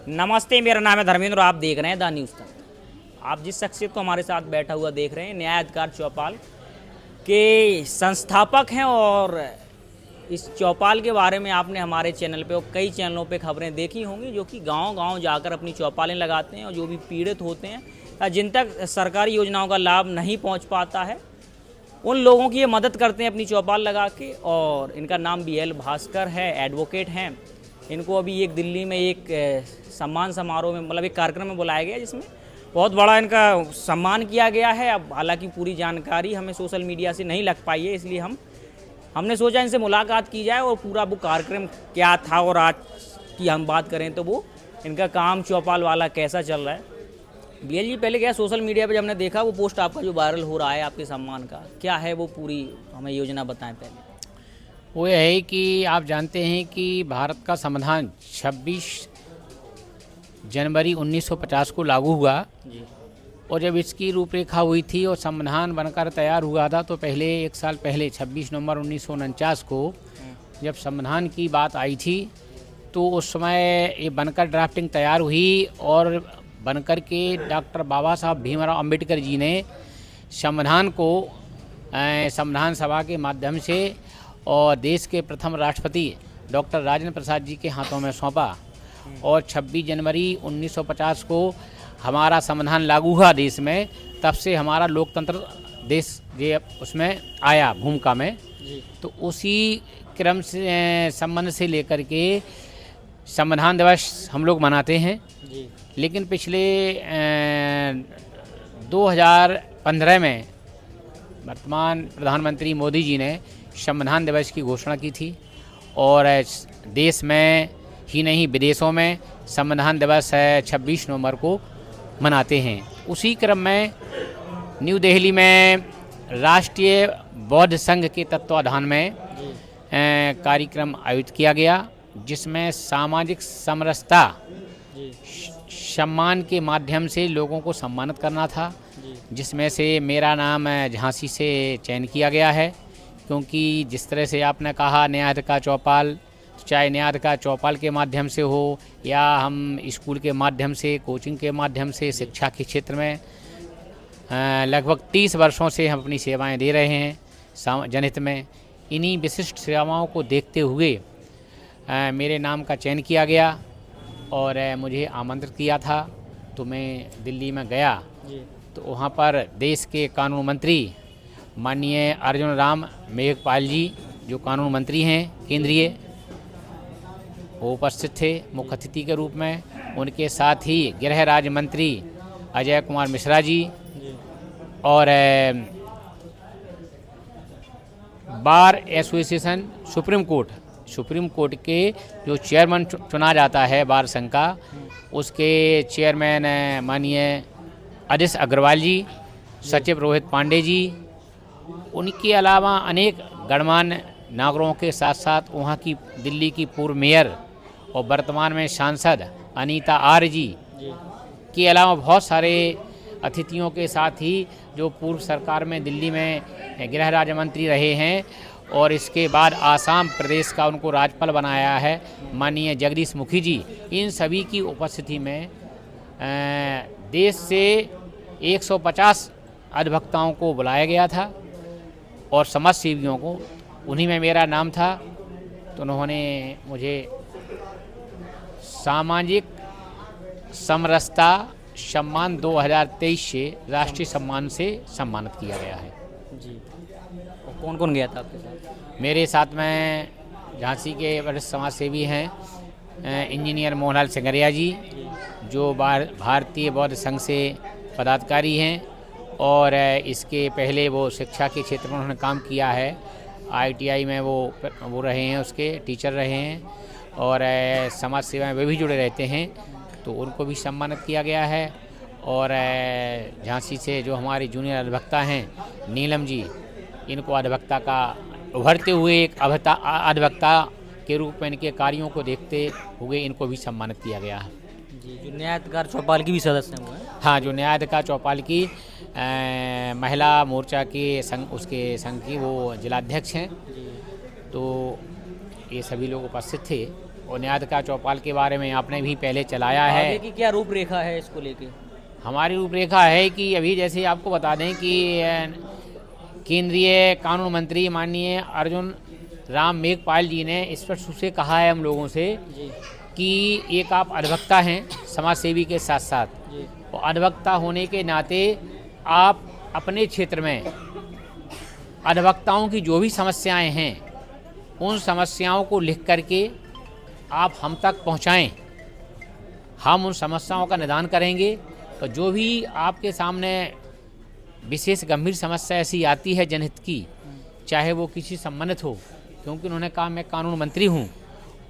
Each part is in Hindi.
नमस्ते, मेरा नाम है धर्मेंद्र। आप देख रहे हैं द न्यूज़ तक। आप जिस शख्सियत को हमारे साथ बैठा हुआ देख रहे हैं, न्याय अधिकार चौपाल के संस्थापक हैं। और इस चौपाल के बारे में आपने हमारे चैनल पे और कई चैनलों पे खबरें देखी होंगी, जो कि गांव-गांव जाकर अपनी चौपालें लगाते हैं और जो भी पीड़ित होते हैं, जिन तक सरकारी योजनाओं का लाभ नहीं पहुंच पाता है, उन लोगों की ये मदद करते हैं अपनी चौपाल लगा के। और इनका नाम BL भास्कर है, एडवोकेट हैं। इनको अभी एक दिल्ली में एक सम्मान समारोह में, मतलब एक कार्यक्रम में बुलाया गया, जिसमें बहुत बड़ा इनका सम्मान किया गया है। अब हालांकि पूरी जानकारी हमें सोशल मीडिया से नहीं लग पाई है, इसलिए हमने सोचा इनसे मुलाकात की जाए और पूरा वो कार्यक्रम क्या था, और आज की हम बात करें तो वो इनका काम चौपाल वाला कैसा चल रहा है। BL जी, पहले क्या सोशल मीडिया पर जब हमने देखा वो पोस्ट आपका जो वायरल हो रहा है आपके सम्मान का, क्या है वो पूरी हमें योजना बताएं पहले। वो यह है कि आप जानते हैं कि भारत का संविधान 26 जनवरी 1950 को लागू हुआ जी। और जब इसकी रूपरेखा हुई थी और संविधान बनकर तैयार हुआ था, तो पहले एक साल पहले 26 नवंबर 1949 को जब संविधान की बात आई थी, तो उस समय ये बनकर ड्राफ्टिंग तैयार हुई और बनकर के डॉक्टर बाबा साहब भीमराव अंबेडकर जी ने संविधान को संविधान सभा के माध्यम से और देश के प्रथम राष्ट्रपति डॉक्टर राजेंद्र प्रसाद जी के हाथों में सौंपा। और 26 जनवरी 1950 को हमारा संविधान लागू हुआ देश में। तब से हमारा लोकतंत्र देश ये उसमें आया भूमिका में। तो उसी क्रम से संबंध से लेकर के संविधान दिवस हम लोग मनाते हैं। लेकिन पिछले 2015 में वर्तमान प्रधानमंत्री मोदी जी ने संविधान दिवस की घोषणा की थी और देश में ही नहीं विदेशों में संविधान दिवस 26 नवंबर को मनाते हैं। उसी क्रम में न्यू दिल्ली में राष्ट्रीय बौद्ध संघ के तत्वाधान में कार्यक्रम आयोजित किया गया, जिसमें सामाजिक समरसता सम्मान के माध्यम से लोगों को सम्मानित करना था, जिसमें से मेरा नाम झांसी से चयन किया गया है। क्योंकि जिस तरह से आपने कहा न्याय अधिकार चौपाल, चाहे न्याय अधिकार चौपाल के माध्यम से हो या हम स्कूल के माध्यम से, कोचिंग के माध्यम से, शिक्षा के क्षेत्र में लगभग 30 वर्षों से हम अपनी सेवाएं दे रहे हैं जनहित में। इन्हीं विशिष्ट सेवाओं को देखते हुए मेरे नाम का चयन किया गया और मुझे आमंत्रित किया था। तो मैं दिल्ली में गया, तो वहाँ पर देश के कानून मंत्री माननीय अर्जुन राम मेघवाल जी, जो कानून मंत्री हैं केंद्रीय, वो उपस्थित थे मुख्य अतिथि के रूप में। उनके साथ ही गृह राज्य मंत्री अजय कुमार मिश्रा जी और बार एसोसिएशन सुप्रीम कोर्ट के जो चेयरमैन चुना जाता है बार संघ का, उसके चेयरमैन माननीय अदिश अग्रवाल जी, सचिव रोहित पांडे जी, उनके अलावा अनेक गणमान्य नागरिकों के साथ साथ वहाँ की दिल्ली की पूर्व मेयर और वर्तमान में सांसद अनीता आर्य जी के अलावा बहुत सारे अतिथियों के साथ ही जो पूर्व सरकार में दिल्ली में गृह राज्य मंत्री रहे हैं और इसके बाद आसाम प्रदेश का उनको राज्यपाल बनाया है माननीय जगदीश मुखी जी, इन सभी की उपस्थिति में देश से 150 अधिवक्ताओं को बुलाया गया था और समाज सेवियों को, उन्हीं में मेरा नाम था। तो उन्होंने मुझे सामाजिक समरसता सम्मान 2023 से राष्ट्रीय सम्मान से सम्मानित किया गया है। जी। और कौन कौन गया था आपके साथ? मेरे साथ में झांसी के वरिष्ठ समाज सेवी हैं इंजीनियर मोहनलाल सिंगरिया जी, जो भारतीय बौद्ध संघ से पदाधिकारी हैं और इसके पहले वो शिक्षा के क्षेत्र में उन्होंने काम किया है। ITI में वो रहे हैं, उसके टीचर रहे हैं और समाज सेवा में वे भी जुड़े रहते हैं, तो उनको भी सम्मानित किया गया है। और झांसी से जो हमारे जूनियर अधिवक्ता हैं नीलम जी, इनको अधिवक्ता का उभरते हुए एक अधिवक्ता के रूप में इनके कार्यों को देखते हुए इनको भी सम्मानित किया गया है। जी। जो न्याय अधिकार चौपाल की भी सदस्य हैं? हाँ, जो न्याय अधिकार चौपाल की महिला मोर्चा के उसके संघ की वो जिलाध्यक्ष हैं। तो ये सभी लोग उपस्थित थे और न्यायाधिकार चौपाल के बारे में आपने भी पहले चलाया है। आगे की क्या रूपरेखा है इसको लेके? हमारी रूपरेखा है कि अभी जैसे आपको बता दें कि केंद्रीय कानून मंत्री माननीय अर्जुन राम मेघवाल जी ने स्पष्ट रूप से कहा है हम लोगों से जी कि एक आप अधिवक्ता हैं समाज सेवी के साथ साथ, जी और अधिवक्ता होने के नाते आप अपने क्षेत्र में अधिवक्ताओं की जो भी समस्याएं हैं उन समस्याओं को लिख करके आप हम तक पहुंचाएं। हम उन समस्याओं का निदान करेंगे। तो जो भी आपके सामने विशेष गंभीर समस्या ऐसी आती है जनहित की, चाहे वो किसी संबंधित हो, क्योंकि उन्होंने कहा मैं कानून मंत्री हूँ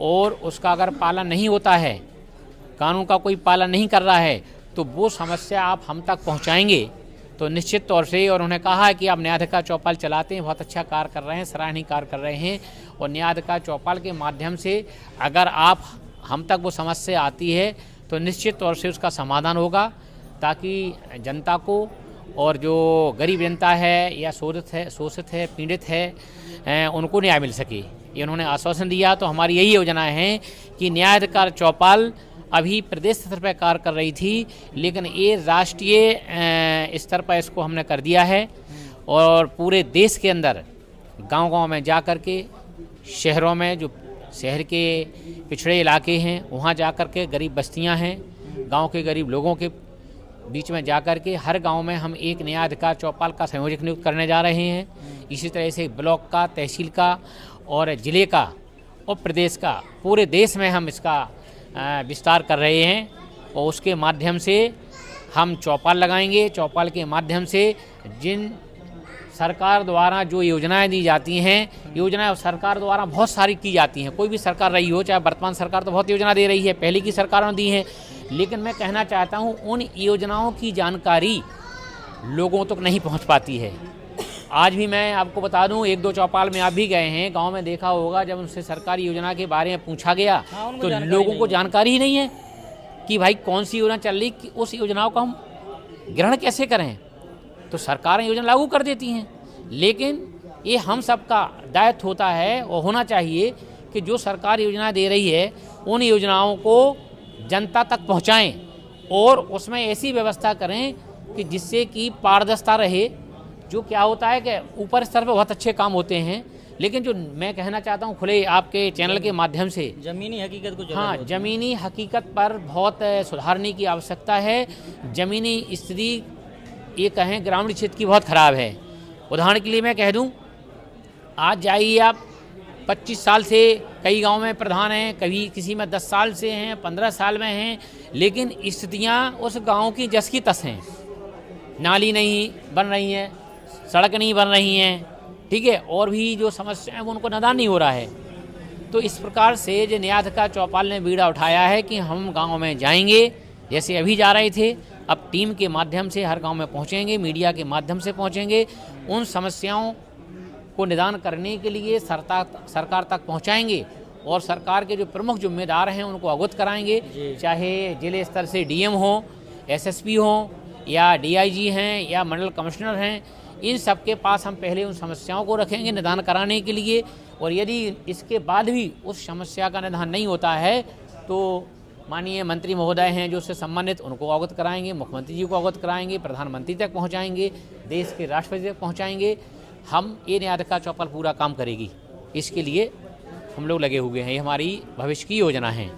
और उसका अगर पालन नहीं होता है, कानून का कोई पालन नहीं कर रहा है, तो वो समस्या आप हम तक पहुँचाएंगे तो निश्चित तौर से। और उन्होंने कहा कि आप न्यायाधिकार चौपाल चलाते हैं, बहुत अच्छा कार्य कर रहे हैं, सराहनीय कार्य कर रहे हैं, और न्यायाधिकार चौपाल के माध्यम से अगर आप हम तक वो समस्या आती है तो निश्चित तौर से उसका समाधान होगा, ताकि जनता को और जो गरीब जनता है या शोषित है पीड़ित है उनको न्याय मिल सके। ये उन्होंने आश्वासन दिया। तो हमारी यही योजना है कि न्यायाधिकार चौपाल अभी प्रदेश स्तर पर कार्य कर रही थी, लेकिन ये राष्ट्रीय स्तर पर इसको हमने कर दिया है, और पूरे देश के अंदर गांव-गांव में जा कर के, शहरों में जो शहर के पिछड़े इलाके हैं वहाँ जा कर के, गरीब बस्तियां हैं, गांव के गरीब लोगों के बीच में जा कर के हर गांव में हम एक न्यायाधिकार चौपाल का संयोजक नियुक्त करने जा रहे हैं। इसी तरह से ब्लॉक का, तहसील का और ज़िले का और प्रदेश का, पूरे देश में हम इसका विस्तार कर रहे हैं, और उसके माध्यम से हम चौपाल लगाएंगे। चौपाल के माध्यम से जिन सरकार द्वारा जो योजनाएं दी जाती हैं, योजनाएं सरकार द्वारा बहुत सारी की जाती हैं, कोई भी सरकार रही हो, चाहे वर्तमान सरकार तो बहुत योजना दे रही है, पहले की सरकारों ने दी हैं, लेकिन मैं कहना चाहता हूं उन योजनाओं की जानकारी लोगों तक नहीं पहुंच पाती है। आज भी मैं आपको बता दूं, एक दो चौपाल में आप भी गए हैं, गांव में देखा होगा, जब उनसे सरकारी योजना के बारे में पूछा गया तो लोगों को जानकारी ही नहीं है कि भाई कौन सी योजना चल रही, कि उस योजनाओं का हम ग्रहण कैसे करें। तो सरकारें योजना लागू कर देती हैं, लेकिन ये हम सबका दायित्व होता है और होना चाहिए कि जो सरकार योजना दे रही है उन योजनाओं को जनता तक पहुंचाएं, और उसमें ऐसी व्यवस्था करें कि जिससे कि पारदर्शिता रहे। जो क्या होता है कि ऊपर स्तर पर बहुत अच्छे काम होते हैं, लेकिन जो मैं कहना चाहता हूं खुले आपके चैनल के माध्यम से, जमीनी हकीकत को हाँ, जमीनी हकीकत पर बहुत सुधारने की आवश्यकता है। जमीनी स्थिति ये कहें ग्रामीण क्षेत्र की बहुत ख़राब है। उदाहरण के लिए मैं कह दूं, आज जाइए आप 25 साल से कई गांव में प्रधान हैं, कभी किसी में 10 साल से हैं, 15 साल में हैं, लेकिन स्थितियां उस गांव की जस की तस हैं। नाली नहीं बन रही है, सड़क नहीं बन रही हैं, ठीक है, और भी जो समस्या है वो उनको निदान नहीं हो रहा है। तो इस प्रकार से जो न्यायाधिकार चौपाल ने बीड़ा उठाया है कि हम गाँव में जाएंगे, जैसे अभी जा रहे थे, अब टीम के माध्यम से हर गांव में पहुंचेंगे, मीडिया के माध्यम से पहुंचेंगे, उन समस्याओं को निदान करने के लिए सरकार तक पहुंचाएंगे, और सरकार के जो प्रमुख जिम्मेदार हैं उनको अवगत कराएंगे, चाहे जिले स्तर से डीएम हो, एसएसपी हो, या डीआईजी हैं, या मंडल कमिश्नर हैं। इन सब के पास हम पहले उन समस्याओं को रखेंगे निदान कराने के लिए, और यदि इसके बाद भी उस समस्या का निदान नहीं होता है तो माननीय मंत्री महोदय हैं जो उससे संबंधित, उनको अवगत कराएंगे, मुख्यमंत्री जी को अवगत कराएंगे, प्रधानमंत्री तक पहुंचाएंगे, देश के राष्ट्रपति तक पहुंचाएंगे। हम ये न्यायाधिकार चौपाल पूरा काम करेगी, इसके लिए हम लोग लगे हुए हैं। ये हमारी भविष्य की योजना है।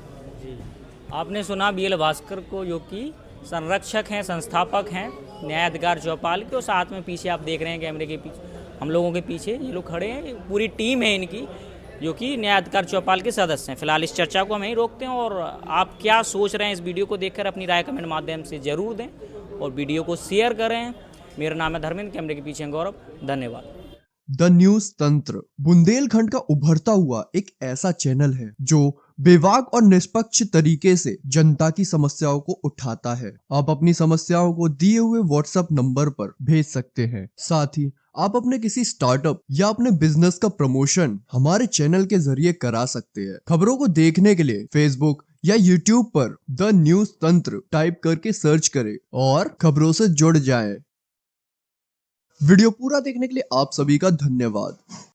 आपने सुना बीएल भास्कर को, जो कि संरक्षक हैं, संस्थापक हैं न्यायाधिकार चौपाल के, और साथ में पीछे आप देख रहे हैं कैमरे के पीछे, हम लोगों के पीछे ये लोग खड़े हैं, पूरी टीम है इनकी, जो कि न्यायाधिकार चौपाल के सदस्य हैं। फिलहाल इस चर्चा को हम यहीं रोकते हैं, और आप क्या सोच रहे हैं इस वीडियो को देखकर अपनी राय कमेंट माध्यम से जरूर दें, और वीडियो को शेयर करें। मेरा नाम है धर्मेंद्र, कैमरे के पीछे गौरव, धन्यवाद। द न्यूज तंत्र बुंदेलखंड का उभरता हुआ एक ऐसा चैनल है जो बेबाक और निष्पक्ष तरीके से जनता की समस्याओं को उठाता है। आप अपनी समस्याओं को दिए हुए व्हाट्सएप नंबर पर भेज सकते हैं। साथ ही आप अपने किसी स्टार्टअप या अपने बिजनेस का प्रमोशन हमारे चैनल के जरिए करा सकते हैं। खबरों को देखने के लिए फेसबुक या यूट्यूब पर द न्यूज तंत्र टाइप करके सर्च करें और खबरों से जुड़ जाएं। वीडियो पूरा देखने के लिए आप सभी का धन्यवाद।